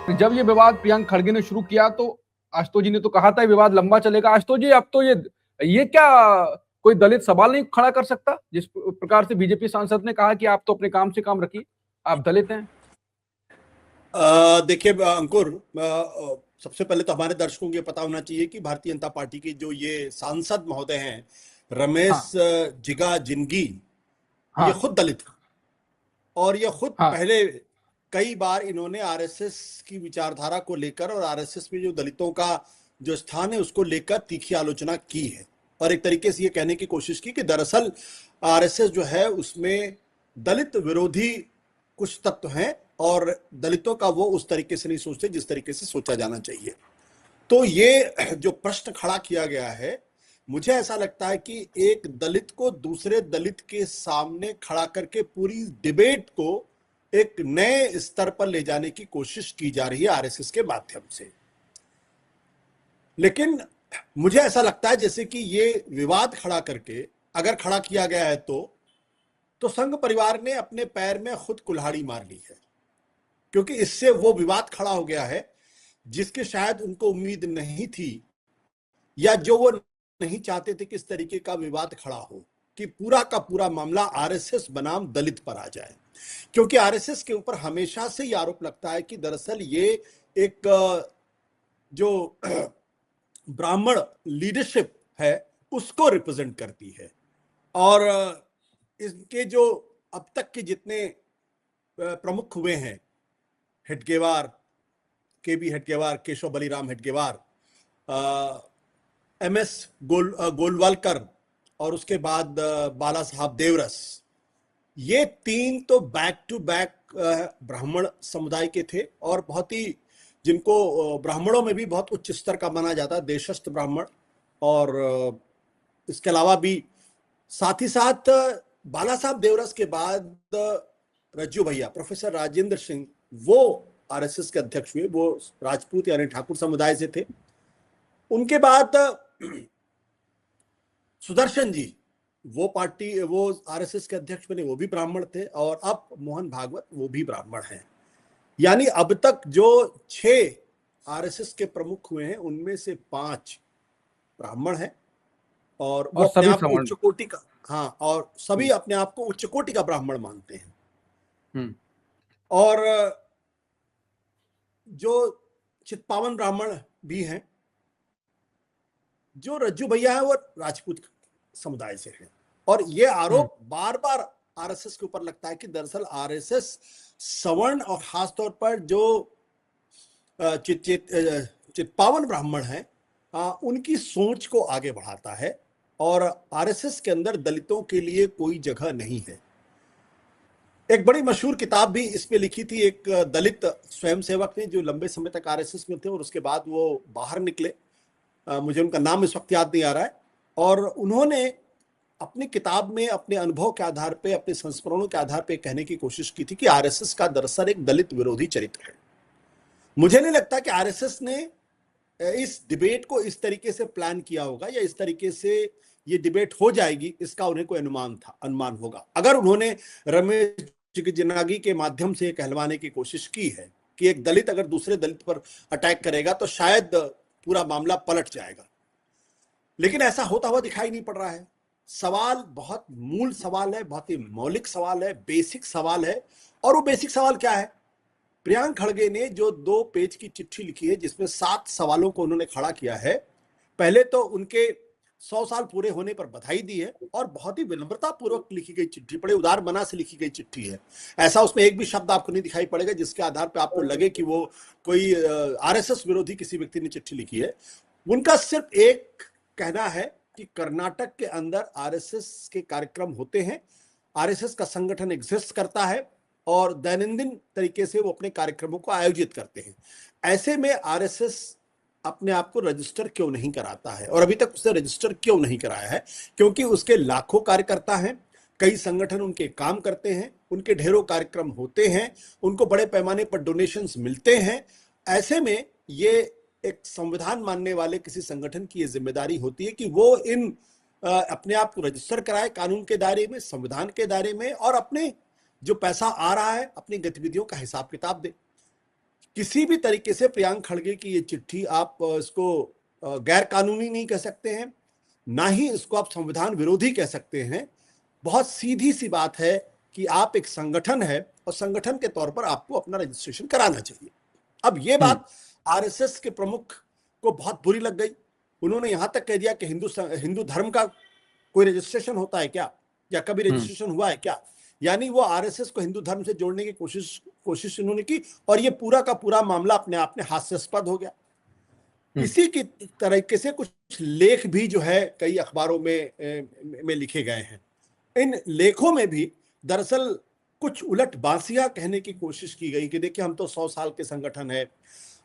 जब ये विवाद प्रियंक खड़गे ने शुरू किया तो आशुतोष जी ने तो कहा था ये विवाद लंबा चलेगा। आशुतोष जी, अब तो ये क्या कोई दलित सवाल नहीं खड़ा कर सकता? जिस प्रकार से बीजेपी सांसद ने कहा कि आप तो अपने काम से काम रखिए, आप दलित हैं। देखिए अंकुर, सबसे पहले तो हमारे दर्शकों को ये पता होना चाहिए कि भारतीय जनता पार्टी के जो ये सांसद महोदय हैं, रमेश हाँ जिगा जिनगी, ये हाँ खुद दलित हैं। और ये खुद हाँ पहले कई बार इन्होंने आरएसएस की विचारधारा को लेकर और आरएसएस में जो दलितों का जो स्थान है उसको लेकर तीखी आलोचना की है, और एक तरीके से ये कहने की कोशिश की कि दरअसल आरएसएस जो है उसमें दलित विरोधी कुछ तत्व हैं और दलितों का वो उस तरीके से नहीं सोचते जिस तरीके से सोचा जाना चाहिए। तो ये जो प्रश्न खड़ा किया गया है, मुझे ऐसा लगता है कि एक दलित को दूसरे दलित के सामने खड़ा करके पूरी डिबेट को एक नए स्तर पर ले जाने की कोशिश की जा रही है आरएसएस के माध्यम से। लेकिन मुझे ऐसा लगता है जैसे कि ये विवाद खड़ा करके अगर खड़ा किया गया है तो संघ परिवार ने अपने पैर में खुद कुल्हाड़ी मार ली है, क्योंकि इससे वो विवाद खड़ा हो गया है जिसके शायद उनको उम्मीद नहीं थी, या जो वो नहीं चाहते थे कि इस तरीके का विवाद खड़ा हो कि पूरा का पूरा मामला आरएसएस बनाम दलित पर आ जाए। क्योंकि आरएसएस के ऊपर हमेशा से ये आरोप लगता है कि दरअसल ये एक जो ब्राह्मण लीडरशिप है उसको रिप्रेजेंट करती है, और इसके जो अब तक के जितने प्रमुख हुए हैं, हेडगेवार, केबी हेडगेवार, केशव बलिराम हेडगेवार, एमएस गोलवालकर, और उसके बाद बाला साहब देवरस, ये तीन तो बैक टू बैक ब्राह्मण समुदाय के थे और बहुत ही जिनको ब्राह्मणों में भी बहुत उच्च स्तर का माना जाता, देशस्थ ब्राह्मण। और इसके अलावा भी साथ ही साथ बाला साहब देवरस के बाद रज्जू भैया, प्रोफेसर राजेंद्र सिंह, वो आरएसएस के अध्यक्ष हुए, वो राजपूत यानी ठाकुर समुदाय से थे। उनके बाद सुदर्शन जी, वो आरएसएस के अध्यक्ष बने, वो भी ब्राह्मण थे, और अब मोहन भागवत वो भी ब्राह्मण हैं। यानी अब तक जो 6 आरएसएस के प्रमुख हुए हैं उनमें से 5 ब्राह्मण हैं, और वो अपने सभी आप को सवर्ण। उच्च कोटि का, हाँ, और सभी अपने आप को उच्च कोटि का ब्राह्मण मानते हैं। और जो चित्पावन ब्राह्मण भी हैं, जो रज्जू भैया है वो राजपूत समुदाय से हैं। और ये आरोप बार बार आरएसएस के ऊपर लगता है कि दरअसल आरएसएस सवर्ण और खासतौर पर जो चित्पावन ब्राह्मण हैं उनकी सोच को आगे बढ़ाता है, और आरएसएस के अंदर दलितों के लिए कोई जगह नहीं है। एक बड़ी मशहूर किताब भी इस पे लिखी थी एक दलित स्वयंसेवक ने, जो लंबे समय तक आरएसएस में थे और उसके बाद वो बाहर निकले, मुझे उनका नाम इस वक्त याद नहीं आ रहा है। और उन्होंने अपनी किताब में अपने अनुभव के आधार पे, अपने संस्मरणों के आधार पे कहने की कोशिश की थी कि आरएसएस का दरअसल एक दलित विरोधी चरित्र है। मुझे नहीं लगता कि आरएसएस ने इस डिबेट को इस तरीके से प्लान किया होगा, या इस तरीके से ये डिबेट हो जाएगी इसका उन्हें कोई अनुमान होगा। अगर उन्होंने रमेश जिगजिनागी के माध्यम से कहलवाने की कोशिश की है कि एक दलित अगर दूसरे दलित पर अटैक करेगा तो शायद पूरा मामला पलट जाएगा, लेकिन ऐसा होता हुआ दिखाई नहीं पड़ रहा है। सवाल बहुत मूल सवाल है, बहुत ही मौलिक सवाल है, बेसिक सवाल है। और वो बेसिक सवाल क्या है? प्रियंक खड़गे ने जो 2 पेज की चिट्ठी लिखी है जिसमें 7 सवालों को उन्होंने खड़ा किया है। पहले तो उनके 100 साल पूरे होने पर बधाई दी है, और बहुत ही विनम्रता पूर्वक लिखी गई चिट्ठी, बड़े उदार मना से लिखी गई चिट्ठी है। ऐसा उसमें एक भी शब्द आपको नहीं दिखाई पड़ेगा जिसके आधार पर आपको लगे कि वो कोई आरएसएस विरोधी किसी व्यक्ति ने चिट्ठी लिखी है। उनका सिर्फ एक कहना है कि कर्नाटक के अंदर आरएसएस के कार्यक्रम होते हैं, आरएसएस का संगठन एग्जिस्ट करता है, और दैनंदिन तरीके से वो अपने कार्यक्रमों को आयोजित करते हैं। ऐसे में आरएसएस अपने आप को रजिस्टर क्यों नहीं कराता है, और अभी तक उसने रजिस्टर क्यों नहीं कराया है? क्योंकि उसके लाखों कार्यकर्ता हैं, कई संगठन उनके काम करते हैं, उनके ढेरों कार्यक्रम होते हैं, उनको बड़े पैमाने पर डोनेशंस मिलते हैं। ऐसे में ये एक संविधान मानने वाले किसी संगठन की ये जिम्मेदारी होती है कि वो इन अपने आप को रजिस्टर कराए कानून के दायरे में, संविधान के दायरे में, और अपने जो पैसा आ रहा है अपनी गतिविधियों का हिसाब किताब दे। किसी भी तरीके से प्रियांक खड़गे की ये चिट्ठी आप इसको गैर कानूनी नहीं कह सकते हैं, ना ही इसको आप संविधान विरोधी कह सकते हैं। बहुत सीधी सी बात है कि आप एक संगठन है और संगठन के तौर पर आपको अपना रजिस्ट्रेशन कराना चाहिए। अब ये बात आरएसएस के प्रमुख को बहुत बुरी लग गई। उन्होंने यहां तक कह दिया कि हिंदू धर्म का कोई रजिस्ट्रेशन होता है क्या, या कभी रजिस्ट्रेशन हुआ है क्या। यानी वो आरएसएस को हिंदू धर्म से जोड़ने की कोशिश इन्होंने की, और ये पूरा का पूरा मामला अपने आप में हास्यास्पद हो गया। इसी की तरीके से कुछ लेख भी जो है कई अखबारों में लिखे गए हैं। इन लेखों में भी दरअसल कुछ उलट बांसियां कहने की कोशिश की गई कि देखिए हम तो 100 साल के संगठन है,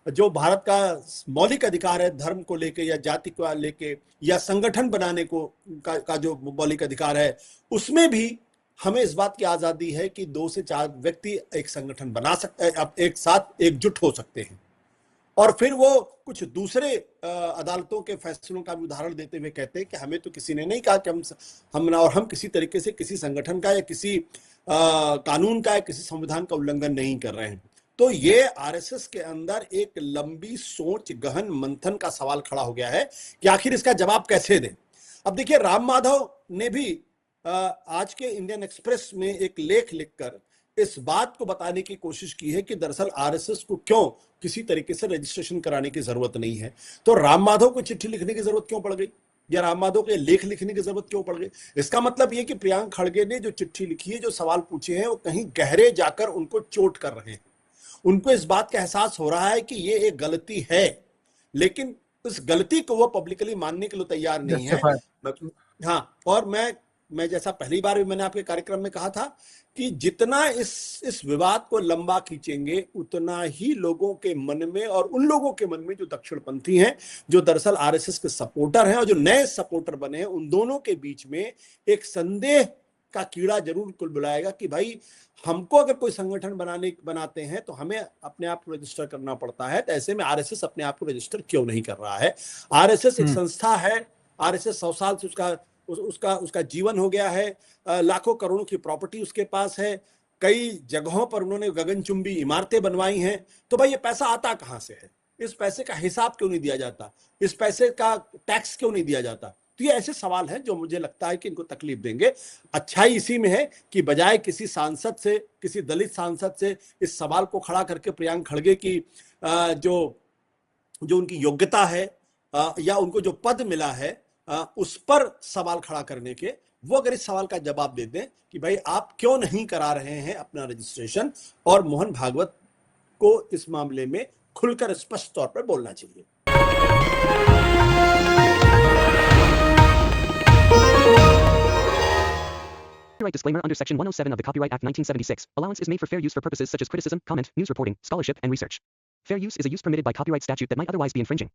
जो भारत का मौलिक अधिकार है धर्म को लेके या जाति को लेके या संगठन बनाने को का जो मौलिक अधिकार है, उसमें भी हमें इस बात की आजादी है कि 2 से 4 व्यक्ति एक संगठन बना सकते हैं, अब एक साथ एकजुट हो सकते हैं। और फिर वो कुछ दूसरे अदालतों के फैसलों का भी उदाहरण देते हुए कहते हैं कि हमें तो किसी ने नहीं कहा कि हम किसी तरीके से किसी संगठन का या किसी कानून का या किसी संविधान का उल्लंघन नहीं कर रहे हैं। तो ये आरएसएस के अंदर एक लंबी सोच, गहन मंथन का सवाल खड़ा हो गया है कि आखिर इसका जवाब कैसे दें। अब देखिए, राम माधव ने भी आज के इंडियन एक्सप्रेस में एक लेख लिखकर इस बात को बताने की कोशिश की है कि दरअसल आरएसएस को क्यों किसी तरीके से रजिस्ट्रेशन कराने की जरूरत नहीं है। तो राम माधव को चिट्ठी लिखने की जरूरत क्यों पड़ गई, या राम माधव के लेख लिखने की जरूरत क्यों पड़ गई? इसका मतलब यह कि प्रियांक खड़गे ने जो चिट्ठी लिखी है, जो सवाल पूछे हैं, वो कहीं गहरे जाकर उनको चोट कर रहे हैं। उनको इस बात का एहसास हो रहा है कि ये एक गलती है, लेकिन उस गलती को वो पब्लिकली मानने के लिए तैयार नहीं है। हाँ, और मैं जैसा पहली बार भी मैंने आपके कार्यक्रम में कहा था कि जितना इस विवाद को लंबा खींचेंगे, उतना ही लोगों के मन में, और उन लोगों के मन में जो दक्षिणपंथी हैं, जो दरअसल आरएसएस के सपोर्टर हैं और जो नए सपोर्टर बने हैं, उन दोनों के बीच में एक संदेह का कीड़ा जरूर कुलबुलाएगा कि भाई, हमको अगर कोई संगठन बनाते हैं तो हमें अपने आप को रजिस्टर करना पड़ता है, तो ऐसे में आरएसएस अपने आप को रजिस्टर क्यों नहीं कर रहा है? आरएसएस एक संस्था है, आरएसएस 100 साल से उसका जीवन हो गया है, लाखों करोड़ों की प्रॉपर्टी उसके पास है, कई जगहों पर उन्होंने गगनचुंबी इमारतें बनवाई हैं। तो भाई, ये पैसा आता कहां से है? इस पैसे का हिसाब क्यों नहीं दिया जाता? इस पैसे का टैक्स क्यों नहीं दिया जाता? तो ये ऐसे सवाल हैं जो मुझे लगता है कि इनको तकलीफ देंगे। अच्छाई इसी में है कि बजाय किसी सांसद से, किसी दलित सांसद से इस सवाल को खड़ा करके प्रियांक खड़गे की जो उनकी योग्यता है या उनको जो पद मिला है उस पर सवाल खड़ा करने के, वो अगर इस सवाल का जवाब दे दें कि भाई आप क्यों नहीं करा रहे हैं अपना रजिस्ट्रेशन, और मोहन भागवत को इस मामले में खुलकर स्पष्ट तौर पर बोलना चाहिए। Copyright disclaimer under Section 107 of the Copyright Act 1976. Allowance is made for fair use for purposes such as criticism, comment, news reporting, scholarship, and research. Fair use is a use permitted by copyright statute that might otherwise be infringing.